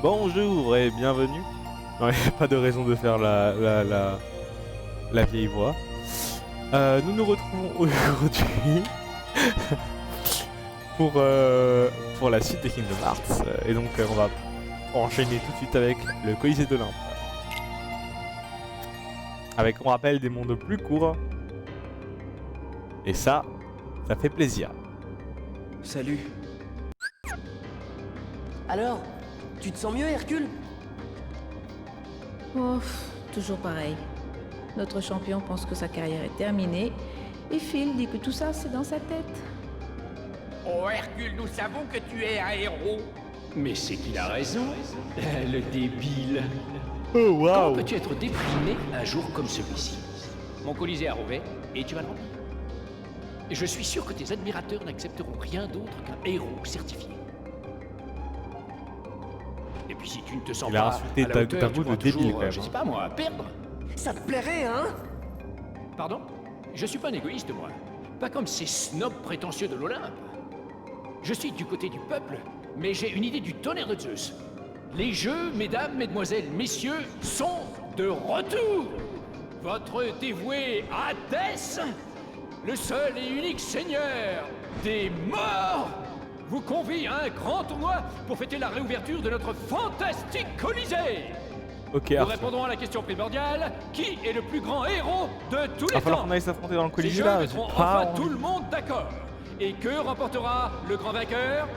Bonjour et bienvenue. Non, il n'y a pas de raison de faire la vieille voix. Nous nous retrouvons aujourd'hui pour la suite de Kingdom Hearts. Et donc on va enchaîner tout de suite avec le Colisée d'Olympe. Avec, on rappelle, des mondes plus courts. Et ça fait plaisir. Salut. Alors, tu te sens mieux, Hercule? Oh, toujours pareil. Notre champion pense que sa carrière est terminée et Phil dit que tout ça c'est dans sa tête. Oh Hercule, nous savons que tu es un héros. Mais c'est qu'il a raison, le débile. Oh Comment waouh! peux-tu être déprimé un jour comme celui-ci? Mon Colisée a rouvert et tu vas le remplir. Et je suis sûr que tes admirateurs n'accepteront rien d'autre qu'un héros certifié. Et puis si tu ne te sens Il a pas insulté à la ta hauteur, goût tu de pourras débile, toujours, quand même, je sais hein. pas moi, perdre. Ça te plairait, hein? Pardon? Je suis pas un égoïste, moi. Pas comme ces snobs prétentieux de l'Olympe. Je suis du côté du peuple, mais j'ai une idée du tonnerre de Zeus. Les jeux, mesdames, mesdemoiselles, messieurs, sont de retour. Votre dévoué Hadès, le seul et unique seigneur des morts, vous convie à un grand tournoi pour fêter la réouverture de notre fantastique Colisée. Ok, Nous Arthur. répondrons à la question primordiale, qui est le plus grand héros de tous Il va les falloir temps? qu'on aille s'affronter dans le Ces Colisée jeux là. mettront J'ai pas enfin envie. tout le monde d'accord. Et que remportera le grand vainqueur?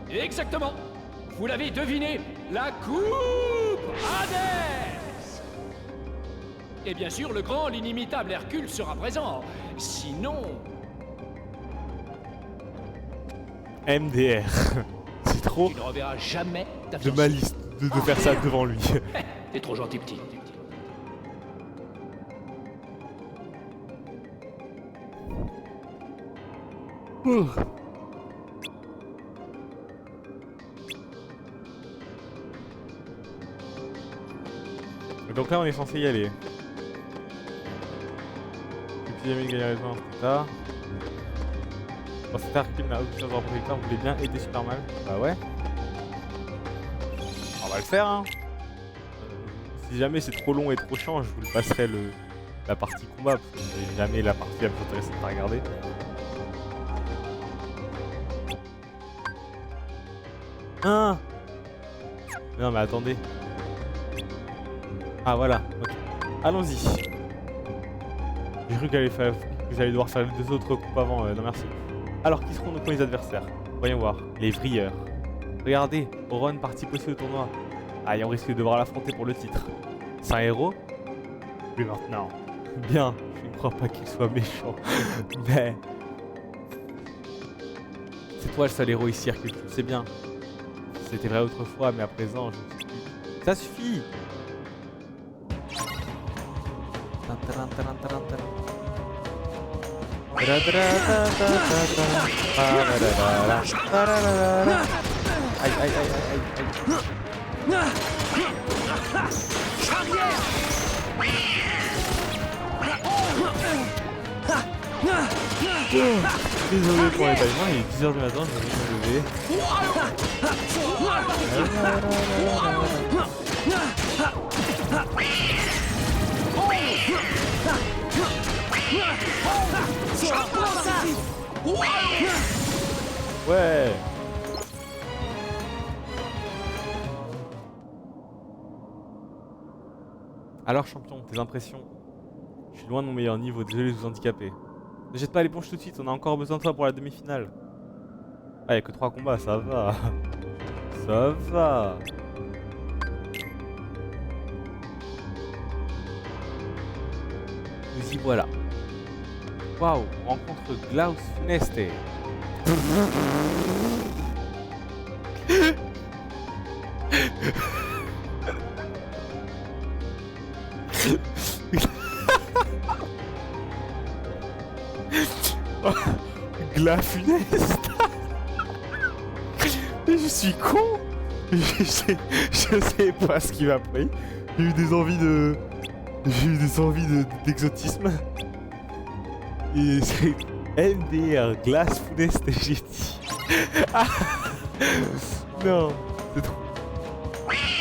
Exactement. Vous l'avez deviné, la coupe Hadès. Et bien sûr, le grand, l'inimitable Hercule sera présent. Sinon... MDR. C'est trop tu ne reverras jamais ta de fiancée. malice de faire ça devant lui. T'es trop gentil, petit. Donc là on est censé y aller. Et puis jamais gagner raison, c'est ça. Bon, cet Hercule n'a aucune chance de remporter victoire, vous voulez bien aider super mal. Bah ouais. On va le faire hein. Si jamais c'est trop long et trop chiant, je vous le passerai la partie combat, parce que c'est jamais la partie la plus intéressante à regarder. Hein? Non mais attendez. Ah voilà, ok. Allons-y. J'ai cru que j'allais devoir faire les deux autres coupes avant, non merci. Alors, qui seront nos premiers adversaires? Voyons voir. Les Vrilleurs. Regardez, Auron participe aussi au tournoi. Ah, et on risque de devoir l'affronter pour le titre. C'est un héros? Mais maintenant. Bien, je ne crois pas qu'il soit méchant. Mais... c'est toi le seul héros ici, Hercule, tu le sais bien. C'était vrai autrefois, mais à présent, je ne sais plus. Ça suffit! Aïe aïe aïe aïe aïe. Désolé pour les bâillements, il est 10h du matin, je vais me lever. Ouais. Alors champion, tes impressions? Je suis loin de mon meilleur niveau, désolé de vous handicaper. Ne jette pas l'éponge tout de suite, on a encore besoin de toi pour la demi-finale. Ah, y'a que 3 combats, ça va. Ça va. Nous y voilà. Waouh, on rencontre Glaus Funeste. Glaus Funeste. Mais je suis con. Je sais pas ce qui m'a pris. J'ai eu des envies de... d'exotisme. Et c'est MDR, Glass Funeste, j'ai dit. Ah non, c'est trop.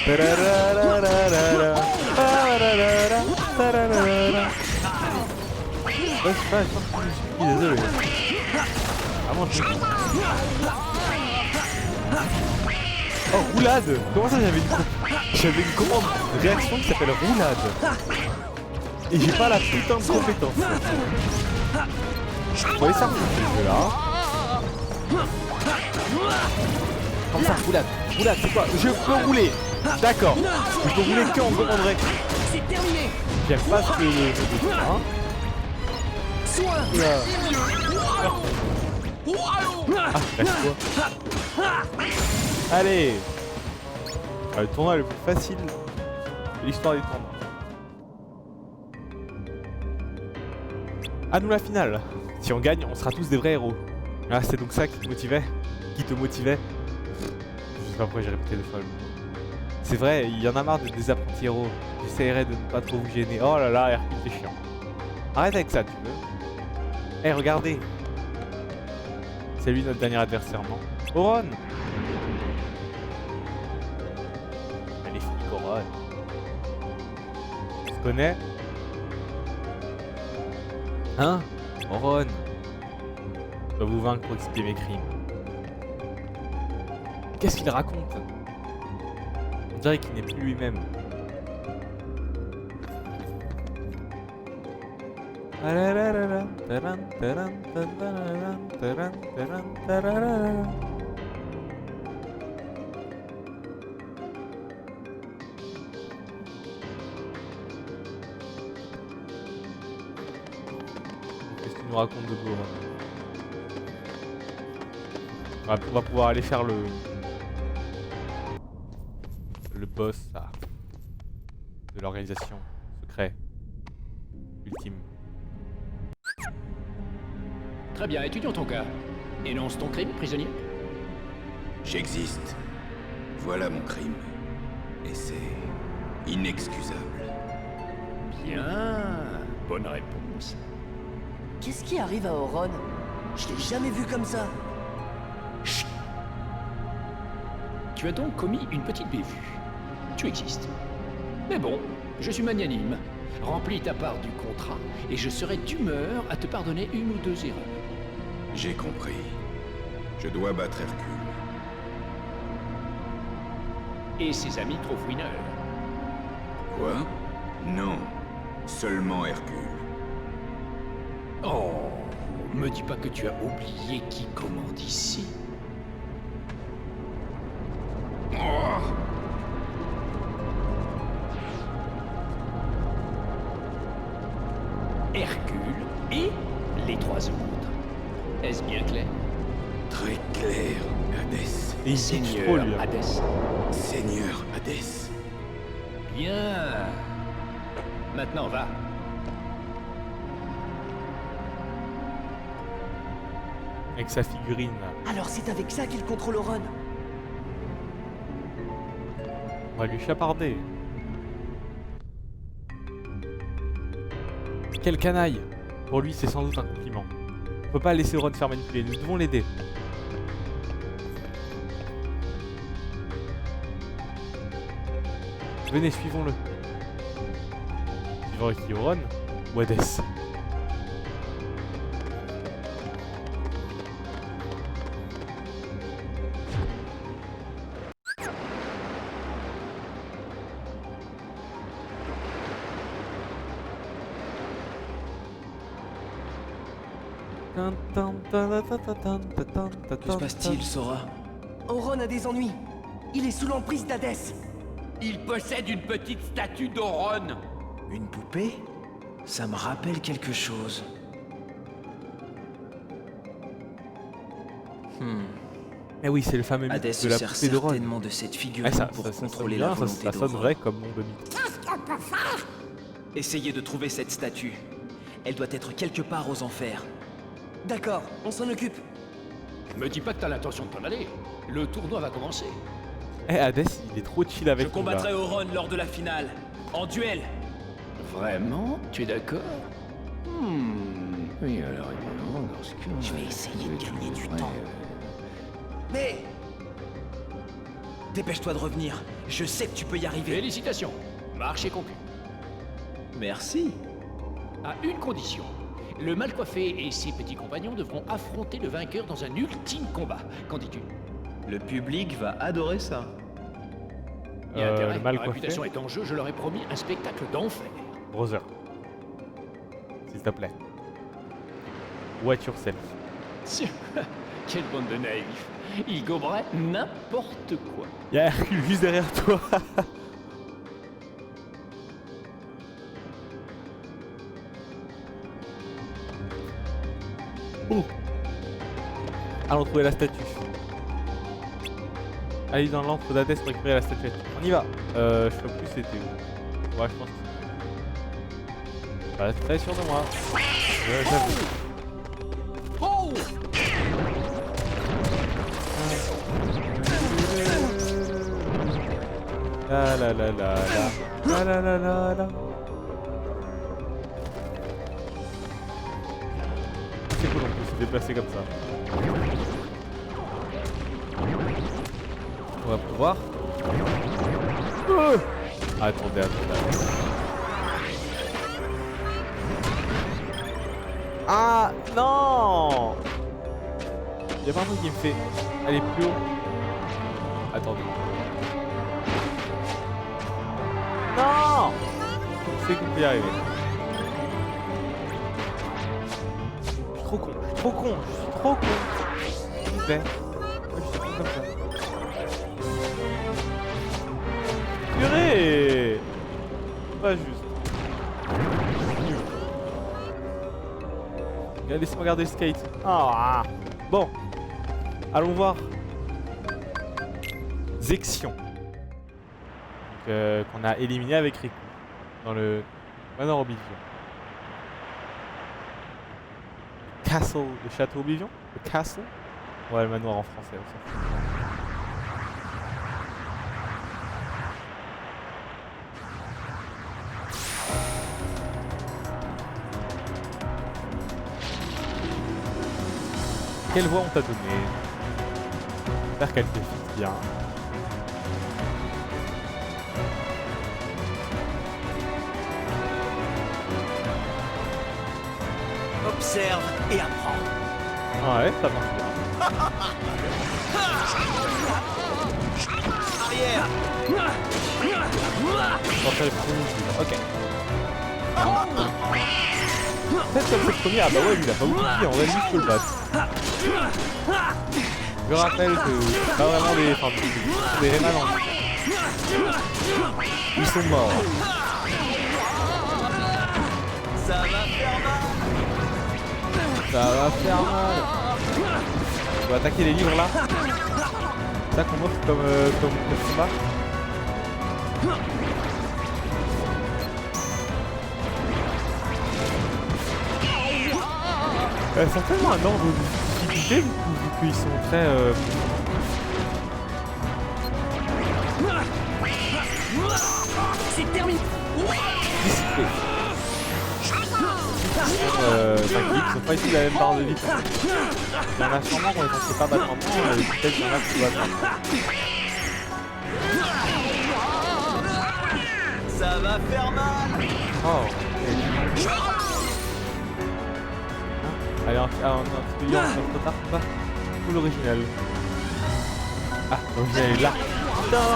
Tararararara, tararara, tararara. Ouais, c'est pas, je suis désolé. Vraiment, je... Oh, roulade! Comment ça j'avais une commande de réaction qui s'appelle roulade. Et j'ai pas la putain de compétence. Vous voyez ça, ce jeu-là. Comme ça, roulade. Roulade, c'est quoi? Je peux rouler. D'accord. Je peux rouler que en commande réaction. C'est terminé. J'aime pas ce que le jeu dit, hein. Soin. Ah, reste-toi. Allez. Le tournoi le plus facile de l'histoire des tournois. À nous la finale. Si on gagne, on sera tous des vrais héros. Ah, c'est donc ça qui te motivait? Qui te motivait? Je sais pas pourquoi j'ai répété deux fois le mot. C'est vrai, il y en a marre de des apprentis héros. J'essaierai de ne pas trop vous gêner. Oh là là, Hercule, c'est chiant. Arrête avec ça, tu veux? Eh, regardez. C'est lui notre dernier adversaire, non? Oron! Maléfique Oron. Tu te connais? Hein? Oron! Je dois vous vaincre pour expier mes crimes. Qu'est-ce qu'il raconte? On dirait qu'il n'est plus lui-même. Qu'est-ce que tu nous racontes de beau? On va pouvoir aller faire le boss là, de l'organisation secret ultime. Très bien, étudions ton cas. Énonce ton crime, prisonnier. J'existe. Voilà mon crime. Et c'est inexcusable. Bien, bonne réponse. Qu'est-ce qui arrive à Oron? Je l'ai jamais vu comme ça. Chut. Tu as donc commis une petite bévue. Tu existes. Mais bon, je suis magnanime. Remplis ta part du contrat et je serai d'humeur à te pardonner une ou deux erreurs. J'ai compris. Je dois battre Hercule. Et ses amis trop fouineurs. Quoi? Non. Seulement Hercule. Oh, me dis pas que tu as oublié qui commande ici. Oh! Hercule et les trois autres. Est-ce bien clair? Très clair, Hadès. Et il dit trop Seigneur lui. Hadès. Seigneur Hadès. Bien. Maintenant, va. Avec sa figurine là. Alors c'est avec ça qu'il contrôle Oron. On va lui chaparder. Quel canaille! Pour lui, c'est sans doute un compliment. On peut pas laisser Oron faire manipuler, nous devons l'aider. Venez, suivons-le. Suivons qui, Oron ou Hadès? Que se passe-t-il, Sora? Oron a des ennuis. Il est sous l'emprise d'Hadès. Il possède une petite statue d'Oron. Une poupée? Ça me rappelle quelque chose. Eh oui, c'est le fameux mythe Hadès de se la sert poupée d'Oron. certainement de cette figurine Ouais, ça pour sonne contrôler bien, la volonté ça sonne d'Oron. vrai comme nom de mythe. Essayez de trouver cette statue. Elle doit être quelque part aux enfers. D'accord, on s'en occupe. Me dis pas que t'as l'intention de t'en aller. Le tournoi va commencer. Eh, Hadès, il est trop chill avec Je nous, là. combattrai Oron lors de la finale. En duel. Vraiment? Tu es d'accord? Oui, alors évidemment, dans ce cas... Je vais essayer de gagner du temps. Mais... Dépêche-toi de revenir. Je sais que tu peux y arriver. Félicitations. Marché conclu. Merci. À une condition. Le mal coiffé et ses petits compagnons devront affronter le vainqueur dans un ultime combat. Qu'en dis-tu? Le public va adorer ça. Il y a intérêt. Le mal Ma coiffé. réputation est en jeu, je leur ai promis un spectacle d'enfer. Brother. S'il te plaît. Watch yourself. Tiens, quelle bande de naïfs. Ils goberaient n'importe quoi. Y'a Hercule juste derrière toi. Oh. Allons trouver la statue. Allez dans l'antre d'Hadès pour récupérer la statuette. On y va. Je sais plus c'était où. Ouais, je pense que c'était. Pas très sûr de moi. J'avoue. Oh! La la la la la la la la la. C'est cool, on peut se déplacer comme ça. On va pouvoir. Attendez. Ah non! Y'a pas un truc qui me fait aller plus haut. Attendez. Non! Je sais qu'on peut y arriver. Je suis trop con, je suis trop con. S'il vous plaît. Je suis comme ça. Purée! Pas juste. Laissez-moi regarder le skate. Ah! Bon. Allons voir. Zexion. Qu'on a éliminé avec Riku. Dans le manoir Oblivion. Castle, le château Oblivion? Le castle? Ouais, le manoir en français. On s'en fout. Quelle voix on t'a donné? J'espère qu'elle te fit bien. Observe et apprends. Ouais, ça marche bien. Arrière. Portail rouge. Ok. Peut-être comme c'est le premier, ah bah ouais, lui il a pas beaucoup de vie, en vrai lui je peux le battre. Je rappelle que c'est pas vraiment des. Enfin, des rémanents. Ils sont morts. Ça va faire mal. Ça va faire mal. On va attaquer les livres là. C'est ça qu'on offre comme combat. Certainement un ordre de difficulté vu qu'ils sont très C'est terminé. disciplinés. Ils sont pas ici la même barre de vie. Il y en a sûrement qu'on est censé pas battre en temps, peut-être qu'il y en a qui battent. Ça va faire mal. Oh, ok. Allez, un petit peu trop tard, pas ou l'original. Ah, l'original est là. Putain!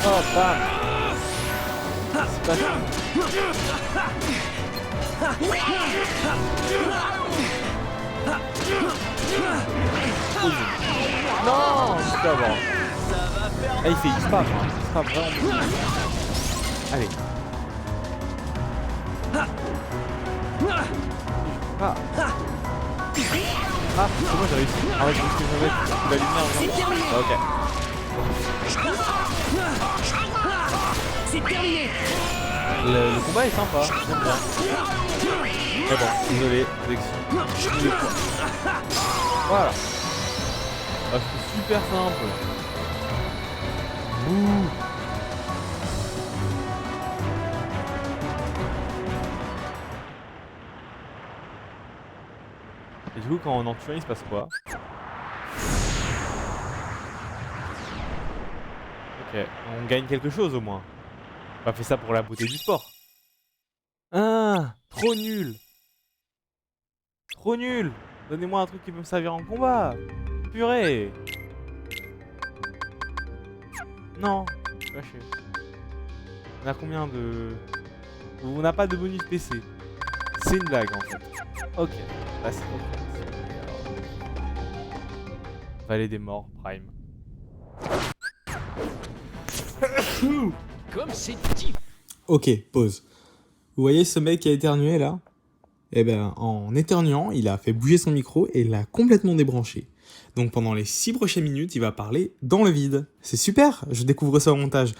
Oh, bam! C'est pas ça. Non, c'est pas bon. Ah, il frappe, hein. Il frappe vraiment. Allez. Ah. Ah, c'est bon, j'ai réussi. Ah ouais, je pense que je vais mettre la lumière. Ah, ok. C'est terminé. Le combat est sympa, j'aime bien. Mais bon, désolé, sélection. Voilà. Ah, c'est super simple. Ouh. Du coup, quand on en tue un, il se passe quoi? Ok, on gagne quelque chose au moins. On a pas fait ça pour la beauté du sport. Ah, trop nul. Trop nul. Donnez-moi un truc qui peut me servir en combat. Purée. Non, lâchez. On a combien de... On n'a pas de bonus PC. C'est une blague en fait. Ok, là c'est ok. Vallée des morts, Prime. Comme c'est dit. Ok, pause. Vous voyez ce mec qui a éternué là? Eh ben, en éternuant, il a fait bouger son micro et il l'a complètement débranché. Donc pendant les 6 prochaines minutes, il va parler dans le vide. C'est super, je découvre ça au montage.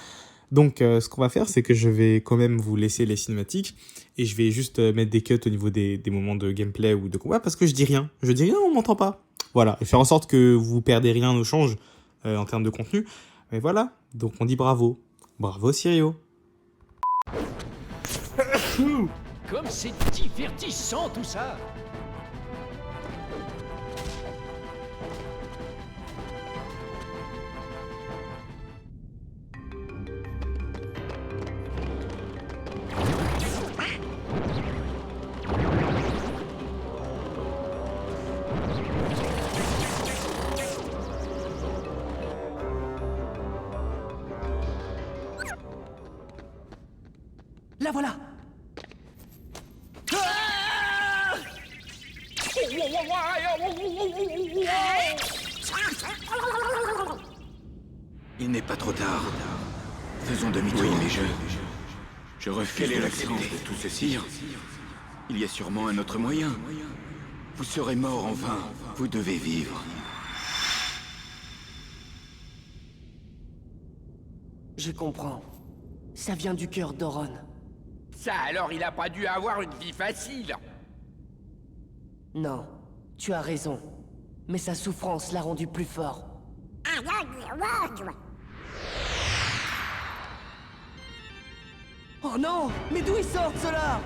Donc ce qu'on va faire, c'est que je vais quand même vous laisser les cinématiques et je vais juste mettre des cuts au niveau des moments de gameplay ou de combat parce que je dis rien. Je dis rien, on m'entend pas. Voilà, et faire en sorte que vous perdez rien au change en termes de contenu. Mais voilà, donc on dit bravo. Bravo Sirio. Comme c'est divertissant tout ça. La voilà. Il n'est pas trop tard. Faisons demi-tour. Oui, mais je refuse de l'accepter. De tout ceci, il y a sûrement un autre moyen. Vous serez mort en vain. Vous devez vivre. Je comprends. Ça vient du cœur d'Oron. Ça alors, il a pas dû avoir une vie facile. Non, tu as raison. Mais sa souffrance l'a rendu plus fort. Oh non! Mais d'où ils sortent ceux-là?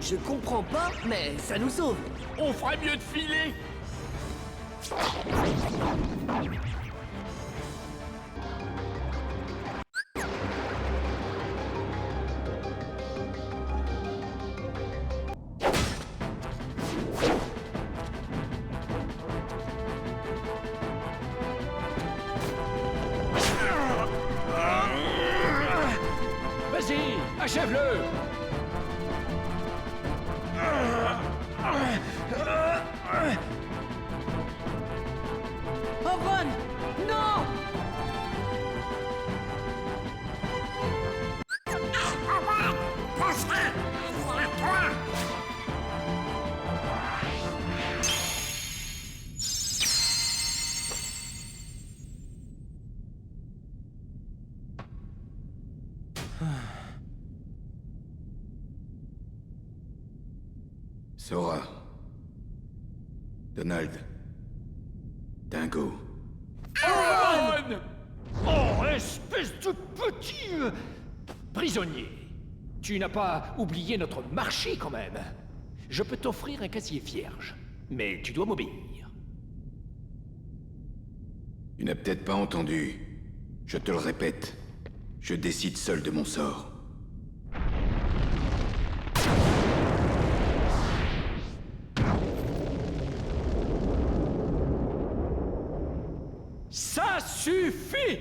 Je comprends pas, mais ça nous sauve. On ferait mieux de filer. Vas-y, achève-le. Oron! Non! Sora. Donald. Dingo. Oh, espèce de petit... prisonnier. Tu n'as pas oublié notre marché quand même. Je peux t'offrir un casier vierge, mais tu dois m'obéir. Tu n'as peut-être pas entendu. Je te le répète. Je décide seul de mon sort. Ça suffit!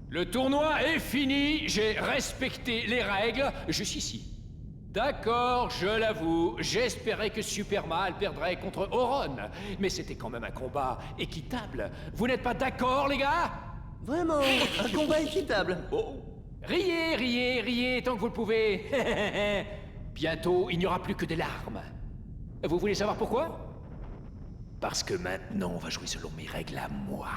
Le tournoi est fini, j'ai respecté les règles, je suis ici. D'accord, je l'avoue, j'espérais que Superman perdrait contre Oron, mais c'était quand même un combat équitable. Vous n'êtes pas d'accord, les gars? Vraiment, un combat équitable. Oh. Riez, riez, riez tant que vous le pouvez. Bientôt, il n'y aura plus que des larmes. Vous voulez savoir pourquoi? Parce que maintenant, on va jouer selon mes règles à moi.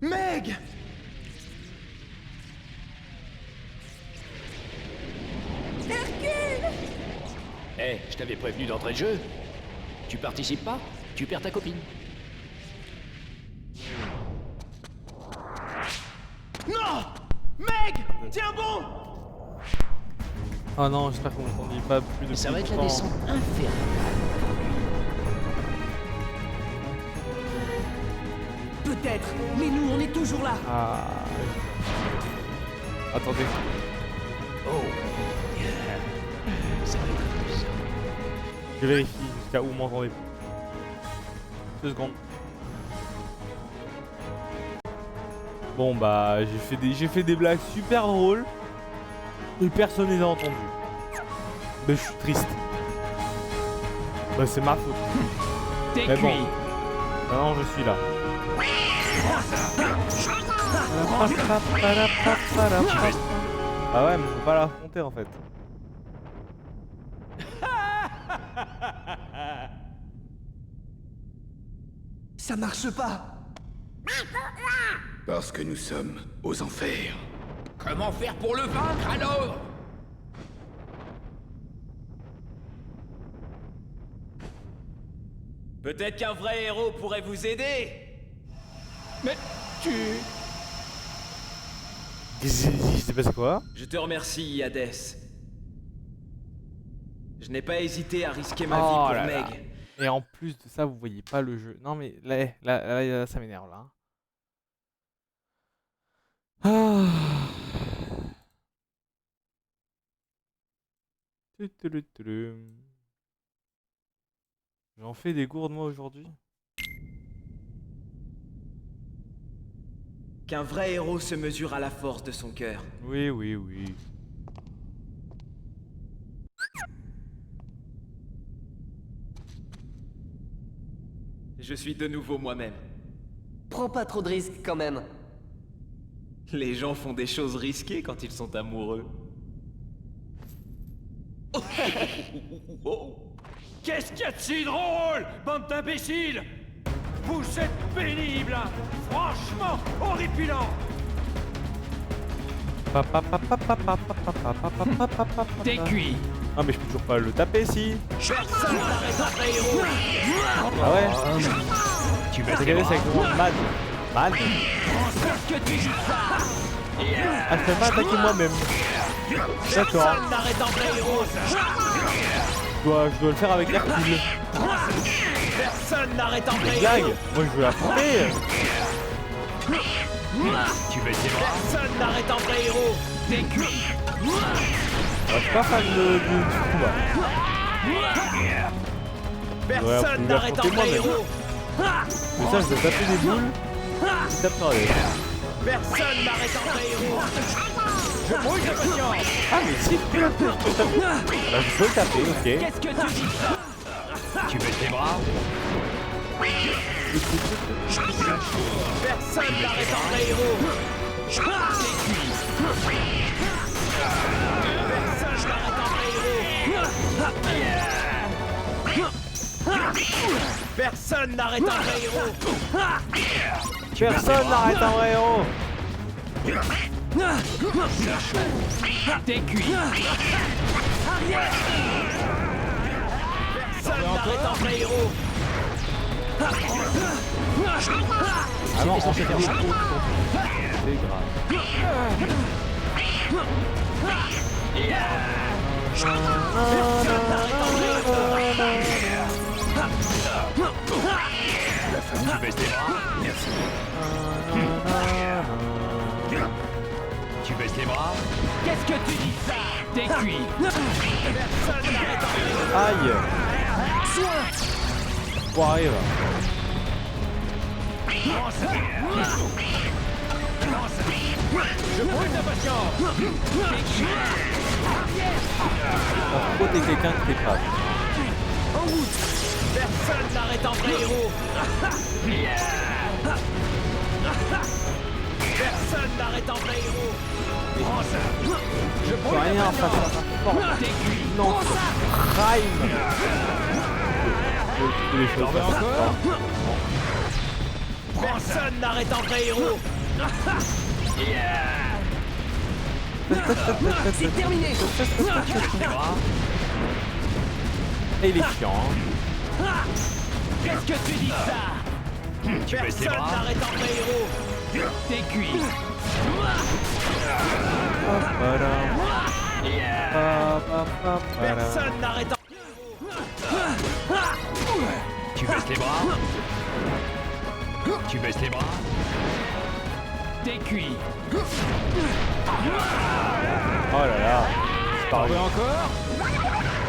Meg! Eh, je t'avais prévenu d'entrée de jeu. Tu participes pas, tu perds ta copine. Non! Meg! Tiens bon! Oh non, j'espère qu'on ne dit pas plus de Ça va plus être la longtemps. descente infernale. Peut-être, mais nous, on est toujours là. Ah. Attendez. Oh. Ça va être amusant. Je vérifie jusqu'à où vous m'entendez. 2 secondes. Bon bah j'ai fait des blagues super drôles et personne ne les a entendues. Mais je suis triste. Bah c'est ma faute. T'es Mais bon. cuit. Maintenant je suis là. Ah ouais mais faut pas l'affronter en fait. Ça marche pas. Parce que nous sommes aux enfers. Comment faire pour le vaincre alors? Peut-être qu'un vrai héros pourrait vous aider. Mais tu... Il s'est passé quoi? Je te remercie, Hadès. Je n'ai pas hésité à risquer ma vie Oh pour là là. Meg. Et en plus de ça vous voyez pas le jeu. Non mais là ça m'énerve là. Ah. J'en fais des gourdes moi aujourd'hui. Qu'un vrai héros se mesure à la force de son cœur. Oui, oui, oui. Je suis de nouveau moi-même. Prends pas trop de risques quand même. Les gens font des choses risquées quand ils sont amoureux. Qu'est-ce qu'il y a de si drôle, bande d'imbéciles? Vous êtes pénibles, hein. Franchement horripilant. T'es cuit. Ah mais je peux toujours pas le taper si. Personne n'arrête un vrai héros. Ah ouais. Tu vas Regardez c'est avec le nom Mad. Mad. Qu'est-ce que tu dis ça? Ah je peux pas attaquer moi-même. D'accord. Personne n'arrête un vrai héros. Je dois le faire avec Hercule. Personne n'arrête un vrai Blague. héros. Moi je veux l'affronter. Tu veux tes bras? Personne n'arrête un vrai héros. T'es cuit. Je suis pas fan du combat. Personne vous n'arrête un l'affrontez vrai moi-même. héros. Mais ça je dois taper des boules. Il tape sur la tête. Personne n'arrête un vrai héros. Je brûle de patience. Ah mais si je peux le taper. Bah je peux le taper, ok. Qu'est-ce que tu dis ça? Tu veux tes bras? Personne n'arrête un vrai héros. Personne n'arrête un vrai héros. Personne n'arrête un vrai héros. Personne n'arrête un vrai héros. T'es cuit. Personne n'arrête un vrai héros. Ah non, on s'est fait beaucoup. C'est grave. Tu veux tes bras? Merci. Tu baisses les bras? Qu'est-ce que tu dis ça? T'es cuit. Personne n'arrête un vrai héros. Aïe. Foiré va. Je brûle de patience. Par contre, t'es quelqu'un qui t'écrase. Personne n'arrête un vrai héros. Personne n'arrête un vrai héros. Prends ça. Je Je peux rien face à ça. T'es cuit. Non, Prime. Les choses veux passent. encore Non. Personne n'arrête un vrai héros. C'est terminé. Et il est chiant. Hein. Qu'est-ce que tu dis de ça? Personne n'arrête un vrai héros. T'es cuit. Personne n'arrête un... Tu baisses les bras. Tu baisses les bras. T'es cuit. Oh là là. C'est pas vrai. Encore?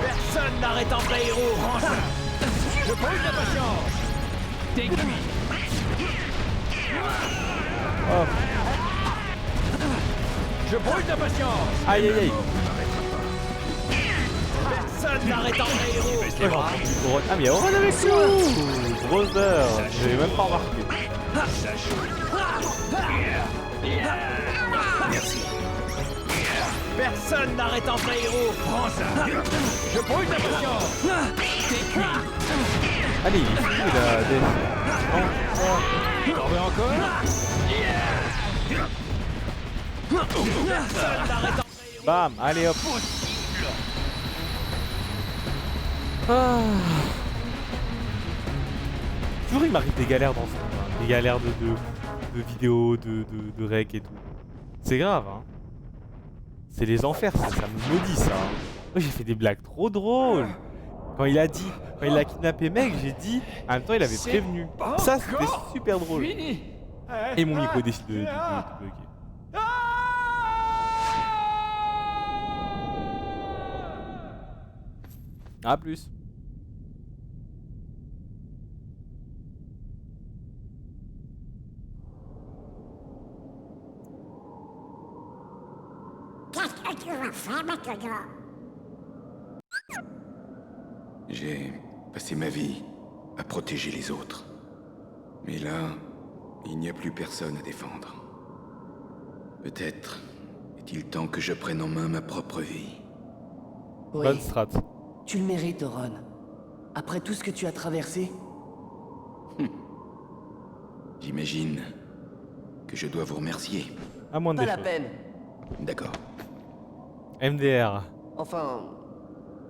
Personne n'arrête un vrai héros. Range ça. Je brûle la patience. T'es cuit. Oh. Je brûle la patience. Aïe aïe aïe. Personne n'arrête un vrai héros. Ah mais il y a Oran avec nous. Brother. J'avais même pas remarqué. Merci. Personne n'arrête un vrai héros. Prends ça. Je brûle la patience. T'es cuit. Allez, il est fini là. T'en veux encore? Personne n'arrête un vrai héros. Bam, allez hop. Ah. Toujours il m'arrive des galères dans ce monde, hein. Des galères de vidéos, de rec et tout. C'est grave, hein. C'est les enfers, ça me maudit ça. Hein. Moi j'ai fait des blagues trop drôles. Quand il a kidnappé mec, j'ai dit, en même temps il avait prévenu. Ça c'était super drôle. Fini. Et mon micro décide de bugger. A plus. Qu'est-ce que tu vas faire maintenant? J'ai passé ma vie à protéger les autres. Mais là, il n'y a plus personne à défendre. Peut-être est-il temps que je prenne en main ma propre vie. Bonne Oui, strat. tu le mérites, Ron. Après tout ce que tu as traversé, J'imagine que je dois vous remercier. À moins de pas des la choses. peine. D'accord. MDR. Enfin,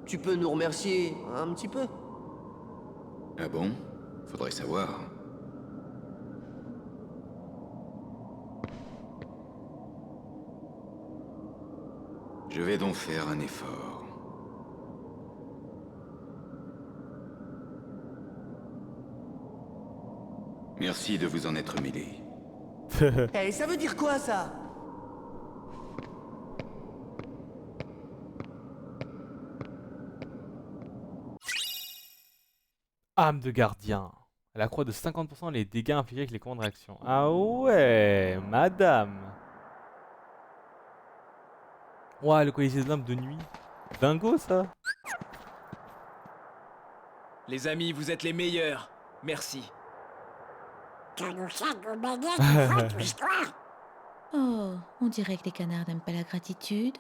tu peux nous remercier un petit peu. Ah bon? Faudrait savoir. Je vais donc faire un effort. Merci de vous en être mêlé. Eh, ça veut dire quoi, ça? Âme de gardien. Elle accroît de 50% les dégâts infligés avec les commandes de réaction. Ah ouais, madame. Ouah, le Colisée de l'âme de nuit. Dingo ça. Les amis, vous êtes les meilleurs. Merci. Quand nous sommes au bénéfice de votre histoire. Oh, on dirait que les canards n'aiment pas la gratitude.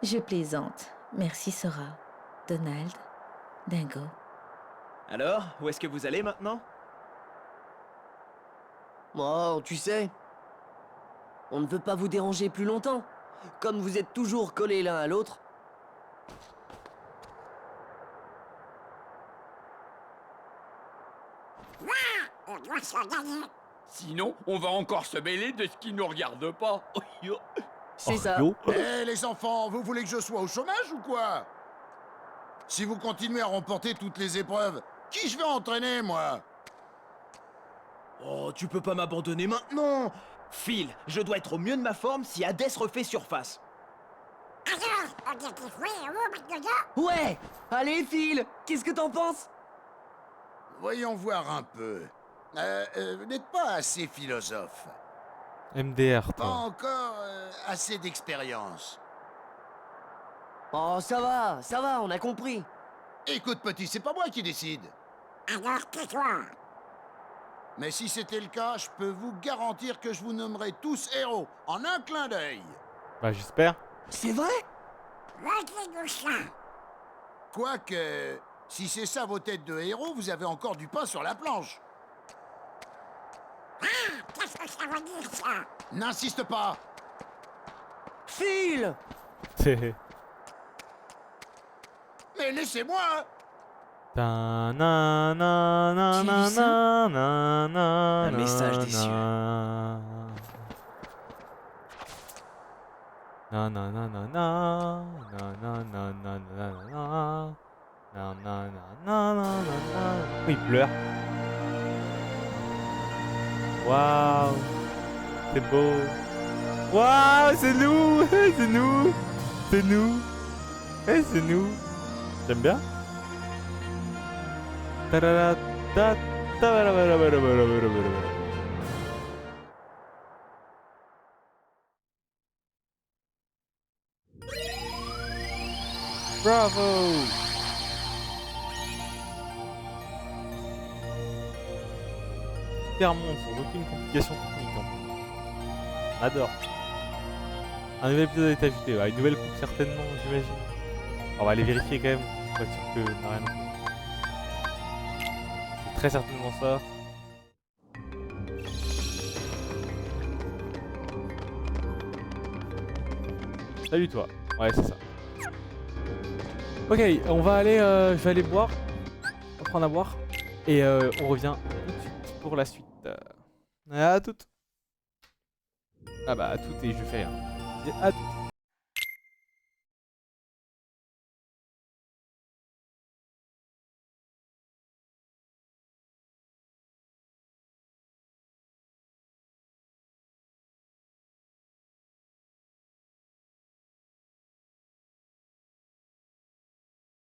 Je plaisante. Merci Sora. Donald. Dingo. Alors, où est-ce que vous allez maintenant? Oh, tu sais, on ne veut pas vous déranger plus longtemps. Comme vous êtes toujours collés l'un à l'autre. On doit s'en gagner. Sinon, on va encore se mêler de ce qui nous regarde pas. C'est Oh, ça. yo. Eh les enfants, vous voulez que je sois au chômage ou quoi? Si vous continuez à remporter toutes les épreuves, qui je vais entraîner, moi? Oh, tu peux pas m'abandonner maintenant. Phil, je dois être au mieux de ma forme si Hades refait surface. Alors, on dit qu'il faut aller au maintenant. Ouais. Allez, Phil, qu'est-ce que t'en penses? Voyons voir un peu. Vous n'êtes pas assez philosophe. MDR, Pas toi. encore assez d'expérience. Oh, ça va, on a compris. Écoute, petit, c'est pas moi qui décide. Alors, tais-toi. Mais si c'était le cas, je peux vous garantir que je vous nommerai tous héros en un clin d'œil. Bah j'espère. C'est vrai? Quoique, si c'est ça vos têtes de héros, vous avez encore du pain sur la planche. Qu'est-ce que ça veut dire, ça? N'insiste pas. Phil! C'est... Mais laissez-moi. Ta na na na Qui na lit ça? na na na Un message des na cieux. na na na na na na na na na na na na na na na na. Oh, il pleure. Waouh, c'est beau. Waouh, c'est nous, c'est nous, c'est nous, c'est nous. J'aime bien. Bravo! Super monde sans aucune complication technique en plus. On adore. Un nouvel épisode a été ajouté. Ouais, une nouvelle coupe certainement, j'imagine. On va aller vérifier quand même pour être sûr que n'a rien entendu. C'est très certainement ça. Salut toi. Ouais, c'est ça. Ok, on va aller, je vais aller boire. On va prendre à boire. Et on revient tout de suite pour la suite. À toutes. Ah bah à toutes et je fais rien. À toutes.